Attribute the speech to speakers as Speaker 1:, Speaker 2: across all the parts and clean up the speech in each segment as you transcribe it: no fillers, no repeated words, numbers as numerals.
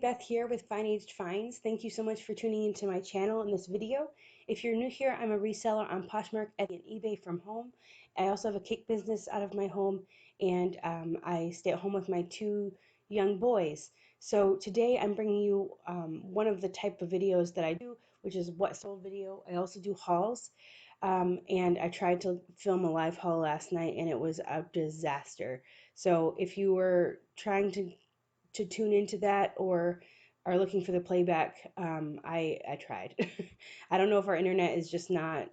Speaker 1: Beth here with Fine Aged Finds. Thank you so much for tuning into my channel in this video. If you're new here, I'm a reseller on Poshmark and eBay from home. I also have a cake business out of my home, and I stay at home with my two young boys. So today I'm bringing you one of the type of videos that I do, which is what sold video. I also do hauls, and I tried to film a live haul last night, and it was a disaster. So if you were trying to tune into that or are looking for the playback, I tried. I don't know if our internet is just not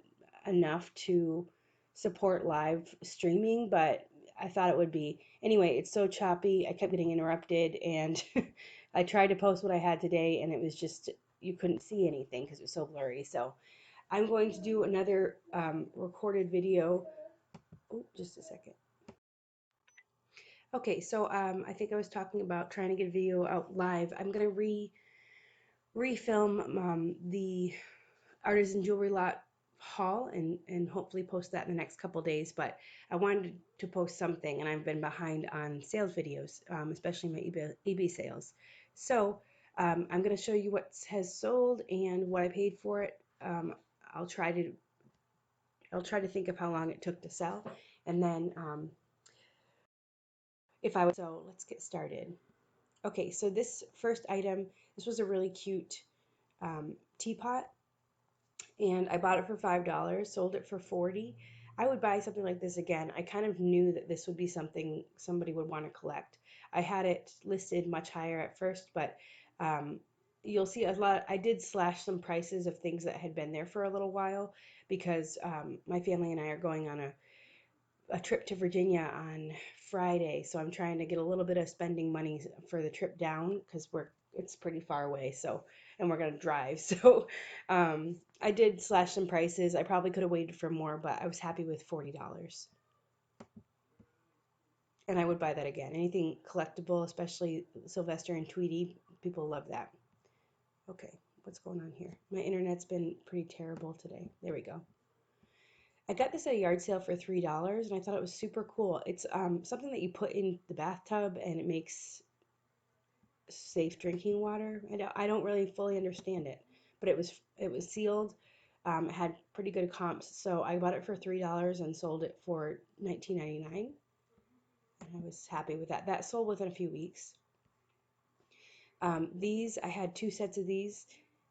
Speaker 1: enough to support live streaming, but I thought it would be. Anyway, it's so choppy. I kept getting interrupted, and I tried to post what I had today, and it was just, you couldn't see anything because it was so blurry. So I'm going to do another recorded video. Oh, just a second. Okay, so I think I was talking about trying to get a video out live. I'm gonna refilm the artisan jewelry lot haul and hopefully post that in the next couple days. But I wanted to post something, and I've been behind on sales videos, especially my eBay sales. So I'm gonna show you what has sold and what I paid for it. I'll try to I'll try to think of how long it took to sell, and then if I would. So let's get started. Okay, so this first item, this was a really cute teapot, and I bought it for $5, sold it for 40. I would buy something like this again. I kind of knew that this would be something somebody would want to collect. I had it listed much higher at first, but um, you'll see a lot. I did slash some prices of things that had been there for a little while because my family and I are going on a trip to Virginia on Friday, so I'm trying to get a little bit of spending money for the trip down because it's pretty far away. So, and we're gonna drive. So, I did slash some prices. I probably could have waited for more, but I was happy with $40, and I would buy that again. Anything collectible, especially Sylvester and Tweety, people love that. Okay, what's going on here? My internet's been pretty terrible today. There we go. I got this at a yard sale for $3, and I thought it was super cool. It's something that you put in the bathtub, and it makes safe drinking water. I don't really fully understand it, but it was sealed. It had pretty good comps, so I bought it for $3 and sold it for $19.99, and I was happy with that. That sold within a few weeks. These I had two sets of these,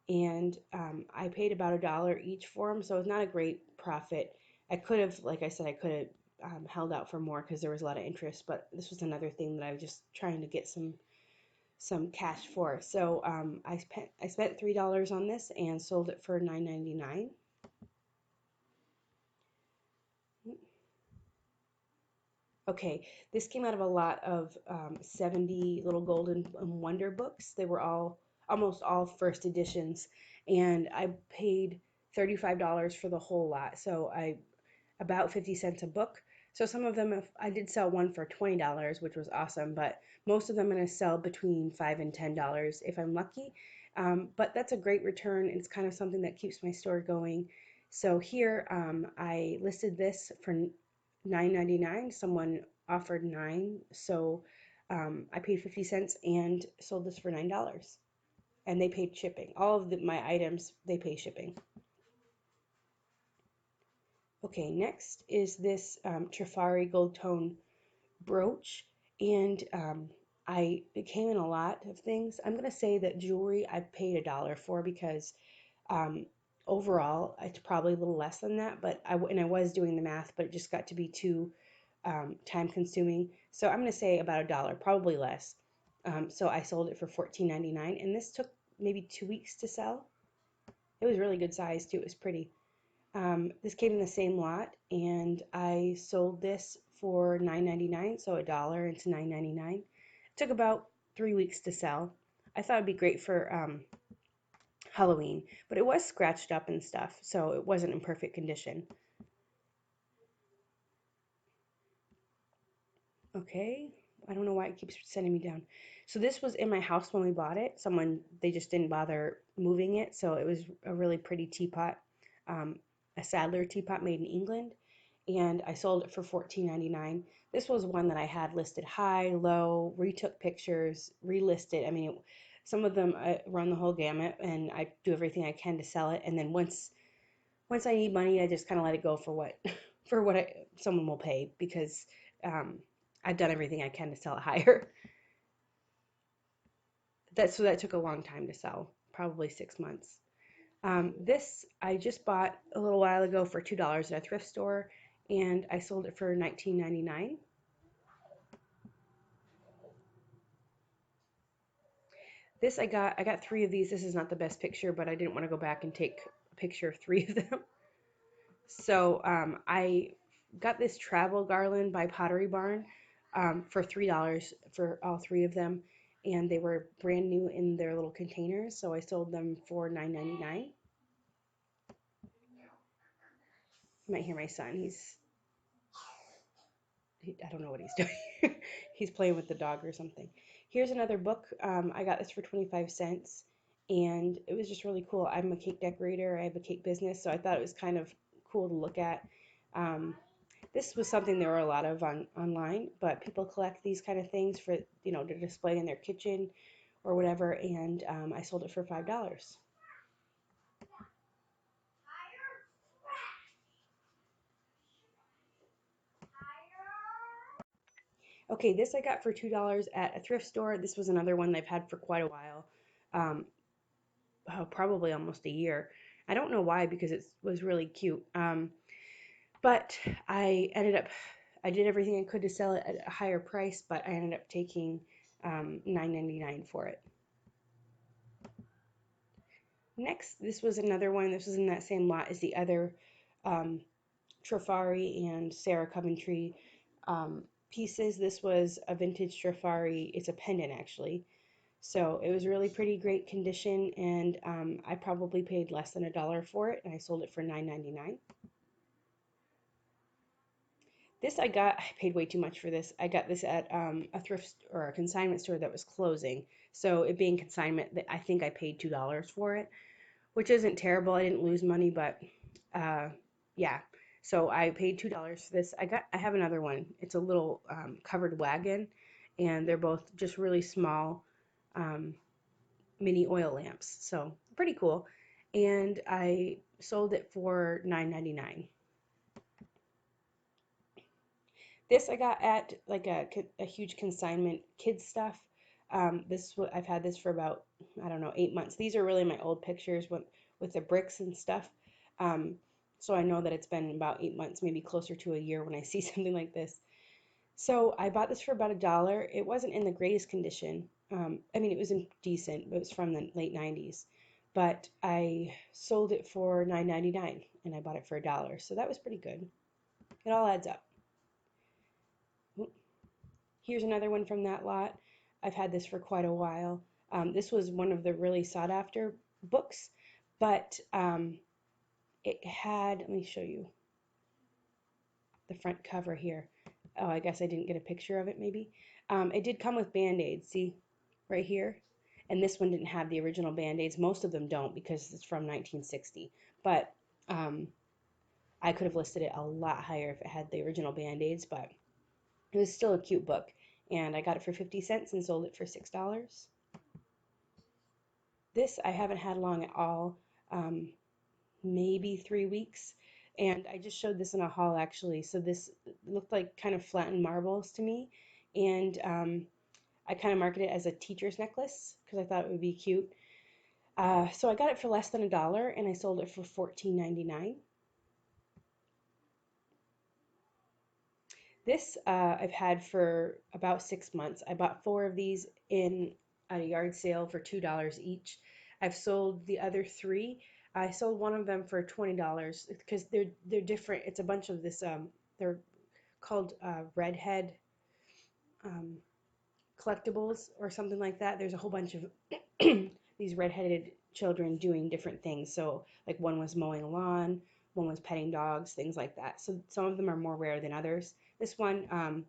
Speaker 1: and I paid about $1 each for them, so it's not a great profit. I could have, like I said, I could have held out for more because there was a lot of interest, but this was another thing that I was just trying to get some cash for. So I spent $3 on this and sold it for $9.99. Okay, this came out of a lot of 70 little golden wonder books. They were almost all first editions, and I paid $35 for the whole lot. So about 50 cents a book. So some of them, if I did sell one for $20, which was awesome, but most of them I'm going to sell between $5 and $10 if I'm lucky. But that's a great return. It's kind of something that keeps my store going. So here I listed this for $9.99. Someone offered 9, so I paid 50 cents and sold this for $9. And they paid shipping. All of my items, they pay shipping. Okay, next is this Trifari Gold Tone brooch, and it came in a lot of things. I'm gonna say that jewelry I paid $1 for because um, overall it's probably a little less than that, but I was doing the math, but it just got to be too time consuming. So I'm gonna say about $1, probably less. So I sold it for $14.99, and this took maybe 2 weeks to sell. It was really good size too. It was pretty. This came in the same lot, and I sold this for $9.99, so $1 into $9.99. It took about 3 weeks to sell. I thought it'd be great for Halloween, but it was scratched up and stuff, so it wasn't in perfect condition. Okay, I don't know why it keeps sending me down. So this was in my house when we bought it. They just didn't bother moving it, so it was a really pretty teapot, um, a Sadler teapot made in England, and I sold it for $14.99. This was one that I had listed high, low, retook pictures, relisted. I mean, Some of them I run the whole gamut, and I do everything I can to sell it. And then once I need money, I just kind of let it go for what for what someone will pay because um, I've done everything I can to sell it higher. That took a long time to sell, probably 6 months. This I just bought a little while ago for $2 at a thrift store, and I sold it for 19.99. This I got three of these. This is not the best picture, but I didn't want to go back and take a picture of three of them. So I got this travel garland by Pottery Barn for $3 for all three of them, and they were brand new in their little containers. So I sold them for $9.99. You might hear my son. I don't know what he's doing. He's playing with the dog or something. Here's another book. I got this for 25 cents, and it was just really cool. I'm a cake decorator. I have a cake business, so I thought it was kind of cool to look at. Um, this was something there were a lot of online, but people collect these kind of things for, to display in their kitchen or whatever, and I sold it for $5. Okay, this I got for $2 at a thrift store. This was another one I've had for quite a while. Um, probably almost a year. I don't know why because it was really cute. But I did everything I could to sell it at a higher price, but I ended up taking $9.99 for it. Next, this was another one. This was in that same lot as the other um, Trifari and Sarah Coventry pieces. This was a vintage Trifari. It's a pendant actually. So it was really pretty great condition, and I probably paid less than $1 for it, and I sold it for $9.99. I paid way too much for this. I got this at a thrift or a consignment store that was closing. So it being consignment, I think I paid $2 for it, which isn't terrible. I didn't lose money, but uh, yeah. So I paid $2 for this. I have another one. It's a little covered wagon, and they're both just really small um, mini oil lamps. So pretty cool. And I sold it for $9.99. This I got at like a huge consignment kids stuff. I've had this for about, I don't know, 8 months. These are really my old pictures with the bricks and stuff. Um, so I know that it's been about 8 months, maybe closer to a year when I see something like this. So I bought this for about $1. It wasn't in the greatest condition. I mean, it was in decent, but it was from the late 90s. But I sold it for $9.99 and I bought it for $1. So that was pretty good. It all adds up. Here's another one from that lot. I've had this for quite a while. This was one of the really sought after books, but it had, let me show you the front cover here. Oh, I guess I didn't get a picture of it maybe. It did come with Band-Aids, see right here? And this one didn't have the original Band-Aids. Most of them don't because it's from 1960. But um, I could have listed it a lot higher if it had the original Band-Aids, but it was still a cute book. And I got it for 50 cents and sold it for $6. This I haven't had long at all, maybe 3 weeks. And I just showed this in a haul actually. So this looked like kind of flattened marbles to me. And I kind of marketed it as a teacher's necklace because I thought it would be cute. So I got it for less than $1 and I sold it for $14.99. This I've had for about 6 months. I bought four of these in a yard sale for $2 each. I've sold the other three. I sold one of them for $20 because they're different. It's a bunch of this. They're called redhead um, collectibles or something like that. There's a whole bunch of these redheaded children doing different things. So like one was mowing a lawn, one was petting dogs, things like that. So some of them are more rare than others. This one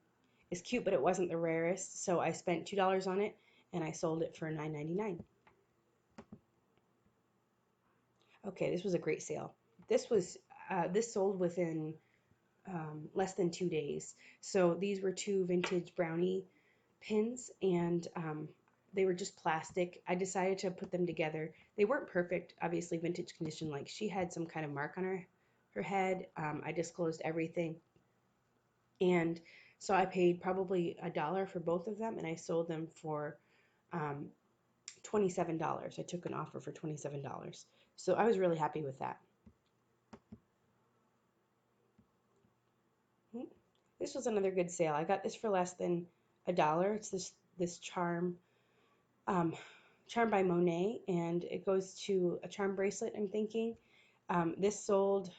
Speaker 1: is cute, but it wasn't the rarest. So I spent $2 on it and I sold it for $9.99. Okay, this was a great sale. This sold within less than 2 days. So these were two vintage brownie pins, and they were just plastic. I decided to put them together. They weren't perfect, obviously vintage condition. Like she had some kind of mark on her head. I disclosed everything, and so I paid probably $1 for both of them, and I sold them for um, $27. I took an offer for $27, so I was really happy with that. Hmm. This was another good sale. I got this for less than $1. It's this um, charm by Monet, and it goes to a charm bracelet, I'm thinking. This sold,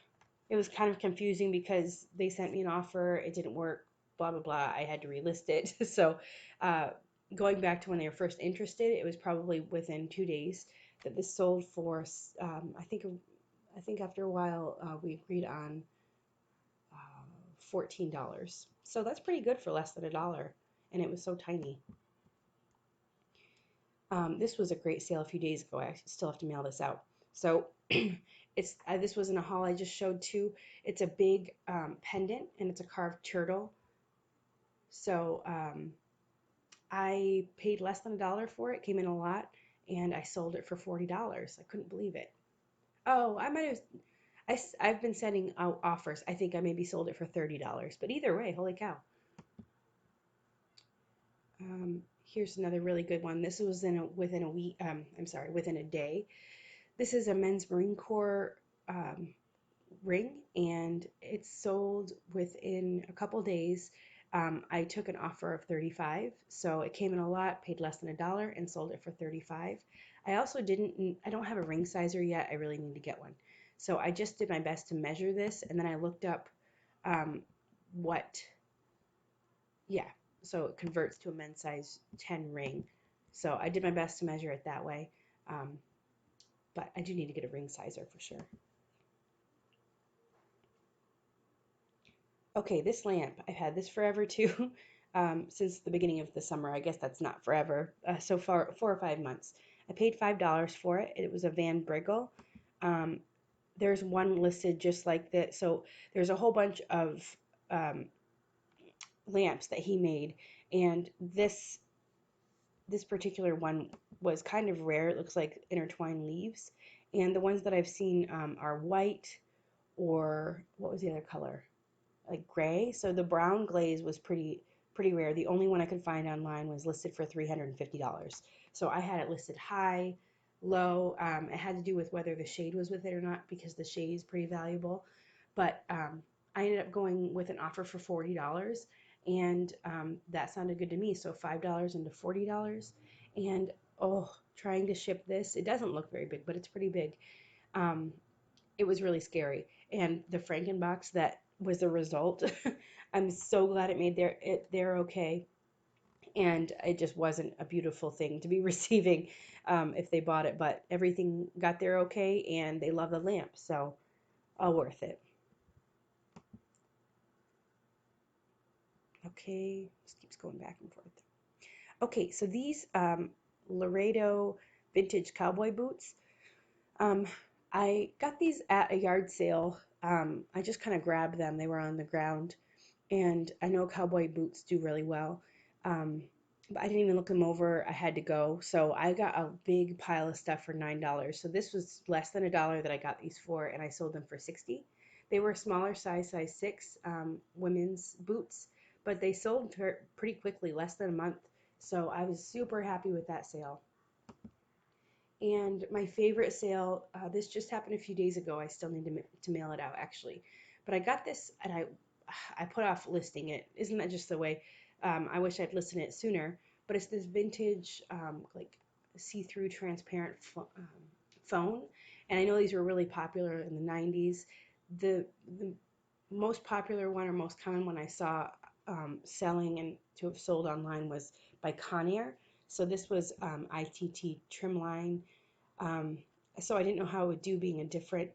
Speaker 1: it was kind of confusing because they sent me an offer, it didn't work, blah, blah, blah. I had to relist it. So uh, going back to when they were first interested, it was probably within 2 days that this sold for, I think after a while we agreed on $14. So that's pretty good for less than $1. And it was so tiny. This was a great sale a few days ago. I still have to mail this out. So this was in a haul I just showed too. It's a big pendant and it's a carved turtle. So I paid less than $1 for it. Came in a lot, and I sold it for $40. I couldn't believe it. Oh, I might have. I've been sending out offers. I think I maybe sold it for $30. But either way, holy cow. Here's another really good one. This was within a week. I'm sorry, within a day. This is a men's Marine Corps um, ring, and it's sold within a couple days. I took an offer of 35, so it came in a lot, paid less than $1, and sold it for 35. I don't have a ring sizer yet. I really need to get one. So I just did my best to measure this, and then I looked up um, what, yeah, so it converts to a men's size 10 ring. So I did my best to measure it that way, um, but I do need to get a ring sizer for sure. Okay, this lamp, I've had this forever too, since the beginning of the summer. I guess that's not forever. So far, 4 or 5 months. I paid $5 for it. It was a Van Briggle. Um, there's one listed just like that. So there's a whole bunch of um, lamps that he made, and this particular one was kind of rare. It looks like intertwined leaves, and the ones that I've seen are white, or what was the other color? Like gray. So the brown glaze was pretty rare. The only one I could find online was listed for $350. So I had it listed high, low. It had to do with whether the shade was with it or not, because the shade is pretty valuable. But I ended up going with an offer for $40, and that sounded good to me. So $5 into $40, and oh, trying to ship this, it doesn't look very big, but it's pretty big. Um, it was really scary. And the Frankenbox that was the result, I'm so glad it made their okay. And it just wasn't a beautiful thing to be receiving if they bought it, but everything got there okay, and they love the lamp, so all worth it. Okay, just keeps going back and forth. Okay, so these Laredo vintage cowboy boots, um, I got these at a yard sale. I just kind of grabbed them. They were on the ground, and I know cowboy boots do really well. Um, but I didn't even look them over. I had to go, so I got a big pile of stuff for $9. So this was less than $1 that I got these for, and I sold them for 60. They were smaller size 6 women's boots, but they sold pretty quickly, less than a month. So I was super happy with that sale. And my favorite sale, this just happened a few days ago. I still need to mail it out actually. But I got this, and I put off listing it. Isn't that just the way? I wish I'd listed it sooner. But it's this vintage, like see-through transparent phone. And I know these were really popular in the 90s. The most popular one or most common one I saw selling and to have sold online was by Conair. So this was ITT Trimline. Um, so I didn't know how it would do being a different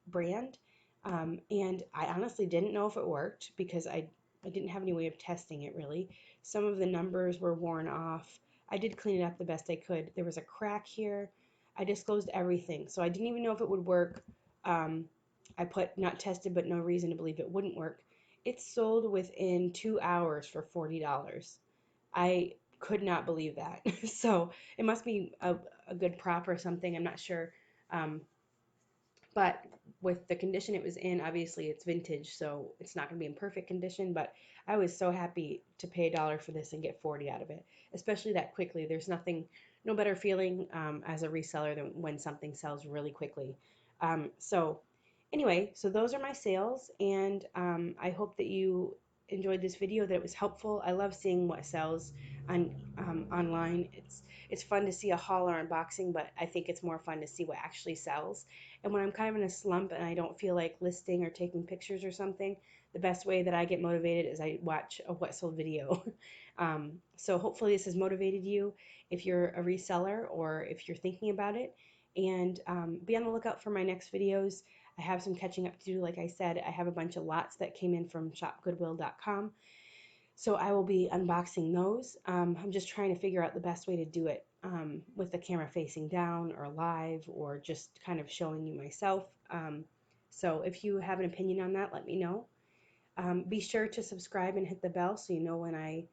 Speaker 1: brand. And I honestly didn't know if it worked because I didn't have any way of testing it really. Some of the numbers were worn off. I did clean it up the best I could. There was a crack here. I disclosed everything. So I didn't even know if it would work. Um, I put not tested, but no reason to believe it wouldn't work. It sold within 2 hours for $40. I could not believe that. So it must be a good prop or something. I'm not sure. Um, but with the condition it was in, obviously it's vintage, so it's not going to be in perfect condition. But I was so happy to pay $1 for this and get 40 out of it, especially that quickly. There's nothing, no better feeling as a reseller than when something sells really quickly. So anyway, so those are my sales, and I hope that you enjoyed this video, that it was helpful. I love seeing what sells on online. It's fun to see a haul or unboxing, but I think it's more fun to see what actually sells. And when I'm kind of in a slump and I don't feel like listing or taking pictures or something, the best way that I get motivated is I watch a what sold video. So hopefully this has motivated you if you're a reseller or if you're thinking about it. And be on the lookout for my next videos. I have some catching up to do. Like I said, I have a bunch of lots that came in from shopgoodwill.com. So I will be unboxing those. I'm just trying to figure out the best way to do it, with the camera facing down or live or just kind of showing you myself. So if you have an opinion on that, let me know. Be sure to subscribe and hit the bell so you know when I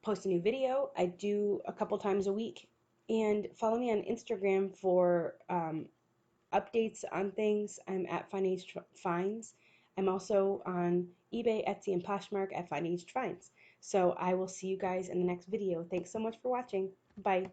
Speaker 1: post a new video. I do a couple times a week. And follow me on Instagram for updates on things. I'm at Fine Aged Finds. I'm also on eBay, Etsy, and Poshmark at Fine Aged Finds. So I will see you guys in the next video. Thanks so much for watching. Bye.